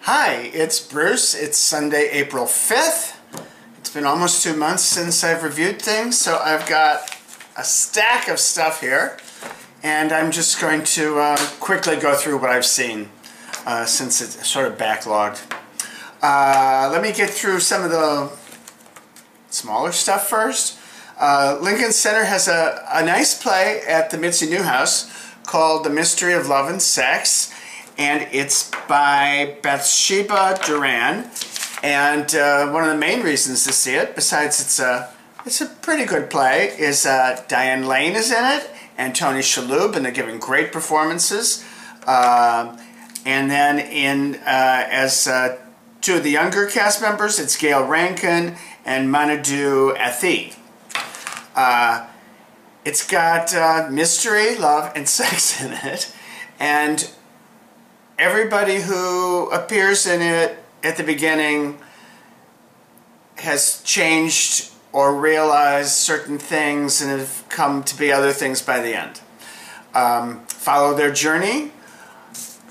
Hi, it's Bruce. It's Sunday, April 5th. It's been almost 2 months since I've reviewed things, so I've got a stack of stuff here, and I'm just going to quickly go through what I've seen since it's sort of backlogged. Let me get through some of the smaller stuff first. Lincoln Center has a nice play at the Mitzi Newhouse called The Mystery of Love and Sex, and it's by Bathsheba Duran. And one of the main reasons to see it, besides it's a pretty good play, is Diane Lane is in it, and Tony Shalhoub, and they're giving great performances. And then as two of the younger cast members, it's Gail Rankin and Manadu Athi. It's got mystery, love, and sex in it, and everybody who appears in it at the beginning has changed or realized certain things and have come to be other things by the end. Follow their journey.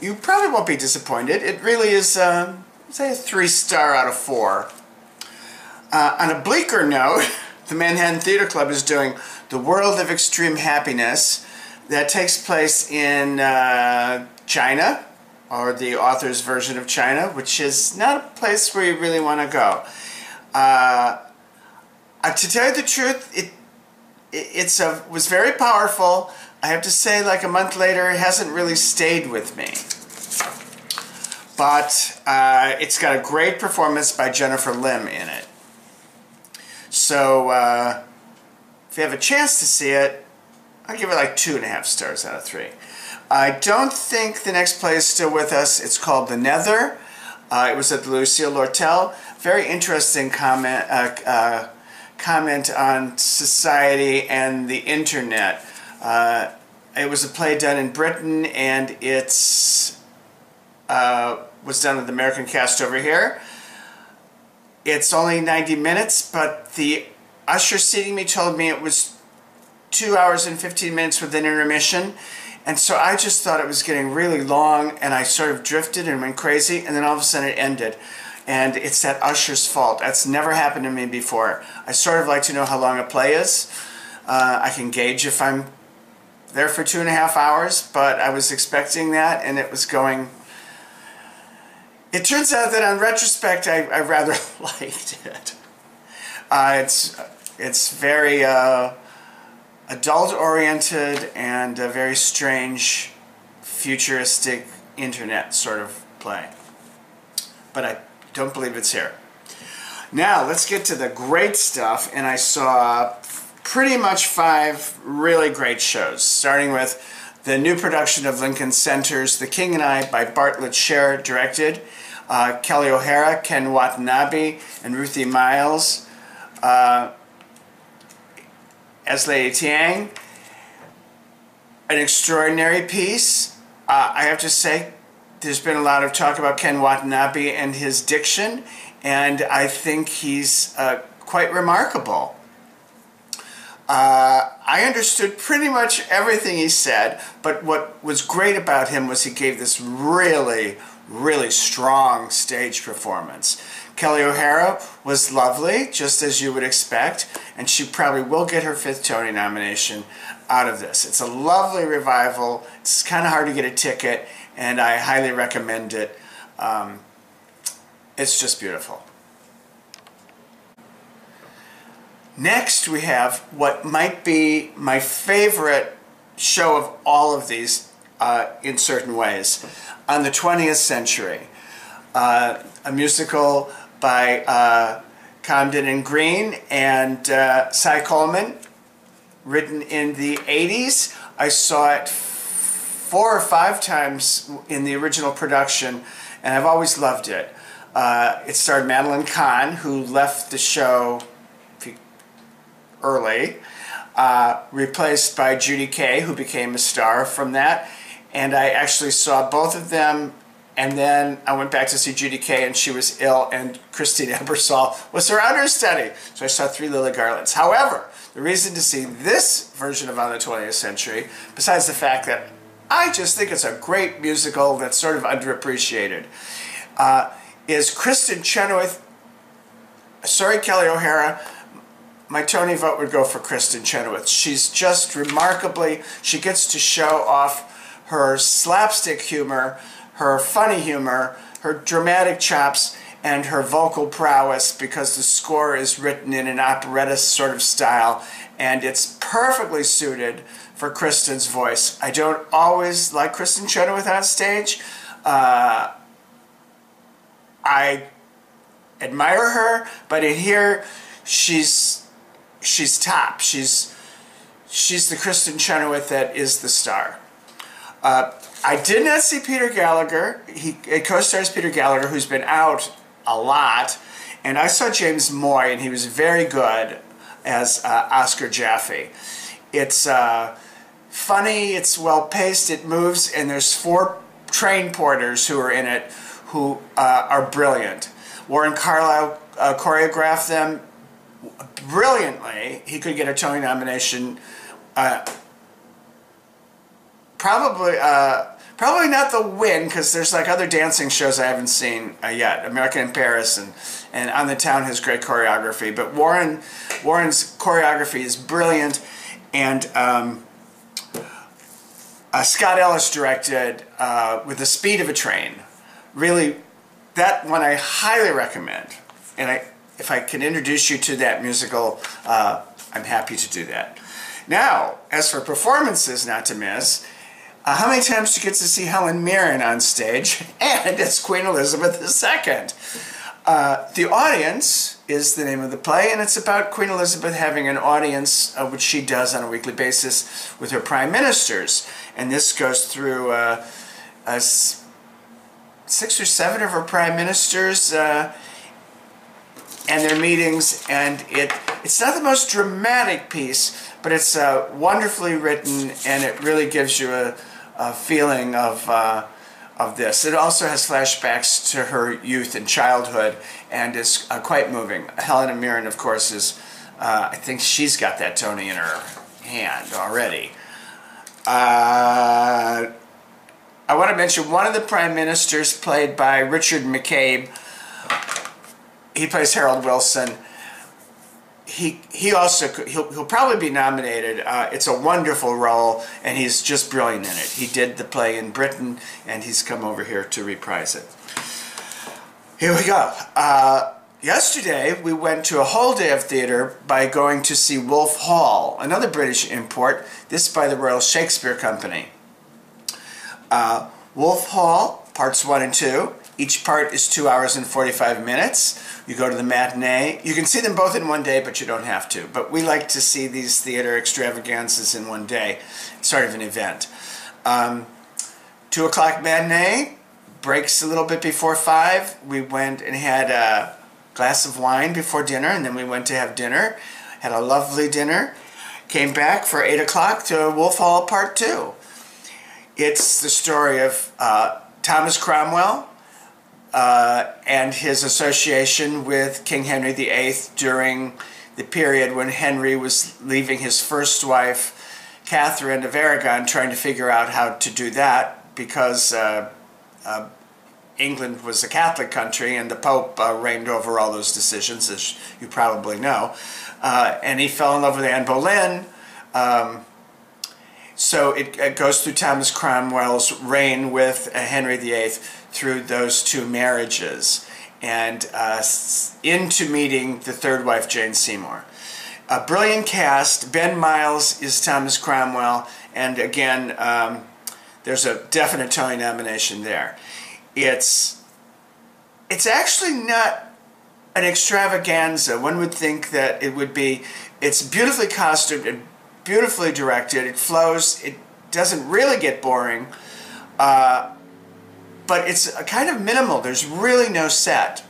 You probably won't be disappointed. It really is, say, a 3-star out of 4. On a bleaker note, the Manhattan Theater Club is doing The World of Extreme Happiness that takes place in China, or the author's version of China, which is not a place where you really want to go. To tell you the truth, it was very powerful. I have to say, like a month later, it hasn't really stayed with me. But it's got a great performance by Jennifer Lim in it. So if you have a chance to see it, I'll give it like 2.5 stars out of 3. I don't think the next play is still with us. It's called The NETHER. It was at the Lucille Lortel. Very interesting comment on society and the internet. It was a play done in Britain, and it's was done with the American cast over here. It's only 90 minutes, but the usher seating me told me it was 2 hours and 15 minutes with an intermission. And so I just thought it was getting really long, and I sort of drifted and went crazy, and then all of a sudden it ended. And it's that usher's fault. That's never happened to me before. I sort of like to know how long a play is. I can gauge if I'm there for 2.5 hours, but I was expecting that, and it was going... It turns out that on retrospect, I rather liked it. It's very... adult-oriented and a very strange, futuristic internet sort of play. But I don't believe it's here. Now, let's get to the great stuff, and I saw pretty much 5 really great shows, starting with the new production of Lincoln Center's The King and I by Bartlett Sher, directed. Kelly O'Hara, Ken Watanabe, and Ruthie Miles as Lady Tiang. An extraordinary piece. I have to say, there's been a lot of talk about Ken Watanabe and his diction, and I think he's quite remarkable. I understood pretty much everything he said, but what was great about him was he gave this really, really strong stage performance. Kelly O'Hara was lovely, just as you would expect, and she probably will get her 5th Tony nomination out of this. It's a lovely revival. It's kind of hard to get a ticket, and I highly recommend it. It's just beautiful. Next, we have what might be my favorite show of all of these in certain ways. On the 20th Century, a musical by Comden and Green and Cy Coleman, written in the 80s. I saw it 4 or 5 times in the original production, and I've always loved it. It starred Madeline Kahn, who left the show early, replaced by Judy Kaye, who became a star from that. And I actually saw both of them, and then I went back to see Judy Kaye, and she was ill, and Christine Ebersol was her understudy. So I saw 3 Lily Garlands. However, the reason to see this version of On the 20th Century, besides the fact that I just think it's a great musical that's sort of underappreciated, is Kristen Chenoweth. Sorry, Kelly O'Hara. My Tony vote would go for Kristen Chenoweth. She's just remarkably, she gets to show off her slapstick humor, her funny humor, her dramatic chops, and her vocal prowess, because the score is written in an operetta sort of style, and it's perfectly suited for Kristen's voice. I don't always like Kristen Chenoweth on stage. I admire her, but in here, she's top. She's the Kristen Chenoweth that is the star. I did not see Peter Gallagher. He co-stars Peter Gallagher, who's been out a lot, and I saw James Moy, and he was very good as Oscar Jaffe. It's funny, it's well-paced, it moves, and there's 4 train porters who are in it who are brilliant. Warren Carlyle choreographed them brilliantly. He could get a Tony nomination. Probably not the win, because there's like other dancing shows I haven't seen yet. American in Paris and On the Town has great choreography. But Warren's choreography is brilliant, and Scott Ellis directed With the Speed of a Train. Really, that one I highly recommend. And if I can introduce you to that musical, I'm happy to do that. Now, as for performances not to miss, how many times do you get to see Helen Mirren on stage and as Queen Elizabeth II? The Audience is the name of the play, and it's about Queen Elizabeth having an audience, which she does on a weekly basis with her prime ministers. And this goes through 6 or 7 of her prime ministers and their meetings, and it's not the most dramatic piece, but it's wonderfully written, and it really gives you a feeling of this. It also has flashbacks to her youth and childhood, and is quite moving. Helen Mirren, of course, is I think she's got that Tony in her hand already. I want to mention one of the prime ministers, played by Richard McCabe. He plays Harold Wilson. He'll probably be nominated. It's a wonderful role, and he's just brilliant in it. He did the play in Britain, and he's come over here to reprise it. Here we go. Yesterday, we went to a whole day of theater by going to see Wolf Hall, another British import, this by the Royal Shakespeare Company. Wolf Hall, parts 1 and 2. Each part is 2 hours and 45 minutes. You go to the matinee. You can see them both in one day, but you don't have to. But we like to see these theater extravaganzas in one day. It's sort of an event. 2 o'clock matinee, breaks a little bit before 5. We went and had a glass of wine before dinner, and then we went to have dinner. Had a lovely dinner. Came back for 8 o'clock to Wolf Hall Part 2. It's the story of Thomas Cromwell, and his association with King Henry VIII during the period when Henry was leaving his first wife, Catherine of Aragon, trying to figure out how to do that, because England was a Catholic country and the Pope reigned over all those decisions, as you probably know. And he fell in love with Anne Boleyn. So it goes through Thomas Cromwell's reign with Henry VIII through those 2 marriages, and into meeting the third wife, Jane Seymour. A brilliant cast. Ben Miles is Thomas Cromwell, and again, there's a definite Tony nomination there. It's actually not an extravaganza. One would think that it would be. It's beautifully costumed and beautifully directed. It flows. It doesn't really get boring. But it's kind of minimal. There's really no set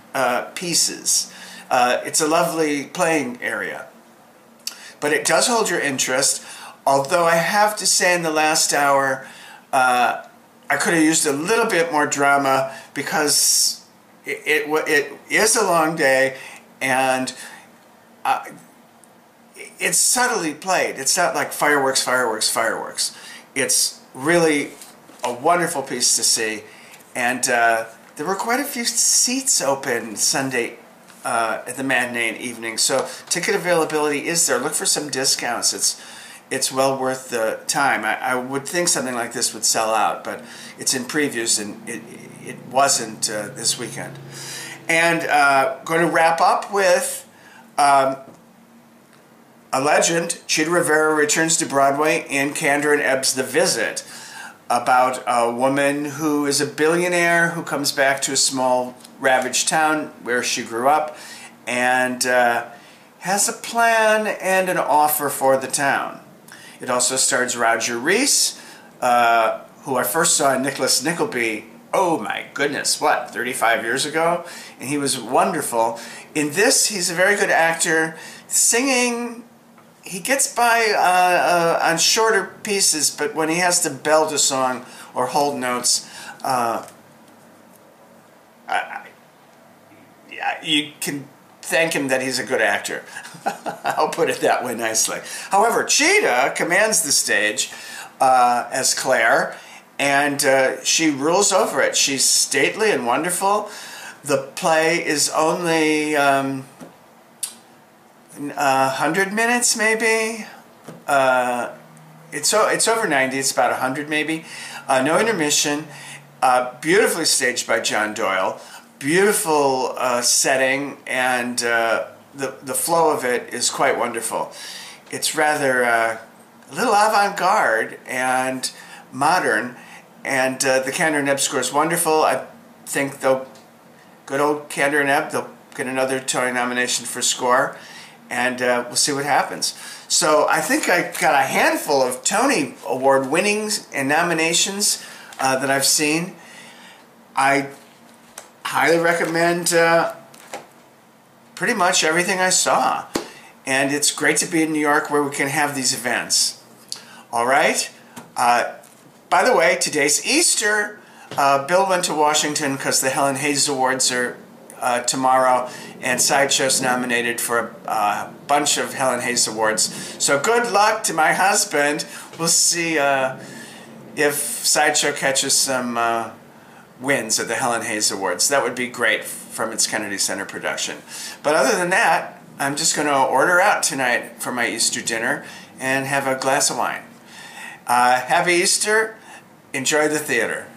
pieces. It's a lovely playing area. But it does hold your interest, although I have to say in the last hour, I could have used a little bit more drama, because it is a long day, and it's subtly played. It's not like fireworks, fireworks, fireworks. It's really a wonderful piece to see. And there were quite a few seats open Sunday at the matinee evening, so ticket availability is there. Look for some discounts. It's well worth the time. I would think something like this would sell out, but it's in previews, and it wasn't this weekend. And going to wrap up with a legend. Chita Rivera returns to Broadway in Kander and Ebb's The Visit, about a woman who is a billionaire who comes back to a small ravaged town where she grew up, and has a plan and an offer for the town. It also stars Roger Rees, who I first saw in Nicholas Nickleby, oh my goodness, what, 35 years ago? And he was wonderful. In this, he's a very good actor. Singing, he gets by on shorter pieces, but when he has to belt a song or hold notes, you can thank him that he's a good actor. I'll put it that way nicely. However, Chita commands the stage as Claire, and she rules over it. She's stately and wonderful. The play is only 100 minutes, maybe. It's over 90. It's about 100, maybe. No intermission. Beautifully staged by John Doyle. Beautiful setting, and the flow of it is quite wonderful. It's rather a little avant-garde and modern, and the Kander and Ebb score is wonderful. I think good old Kander and Ebb, they'll get another Tony nomination for score, and we'll see what happens. So I think I got a handful of Tony Award winnings and nominations that I've seen. I highly recommend pretty much everything I saw, and it's great to be in New York where we can have these events. All right. By the way, today's Easter. Bill went to Washington because the Helen Hayes Awards are tomorrow, and Sideshow's nominated for a bunch of Helen Hayes Awards. So good luck to my husband. We'll see if Sideshow catches some wins at the Helen Hayes Awards. That would be great from its Kennedy Center production. But other than that, I'm just going to order out tonight for my Easter dinner and have a glass of wine. Happy Easter. Enjoy the theater.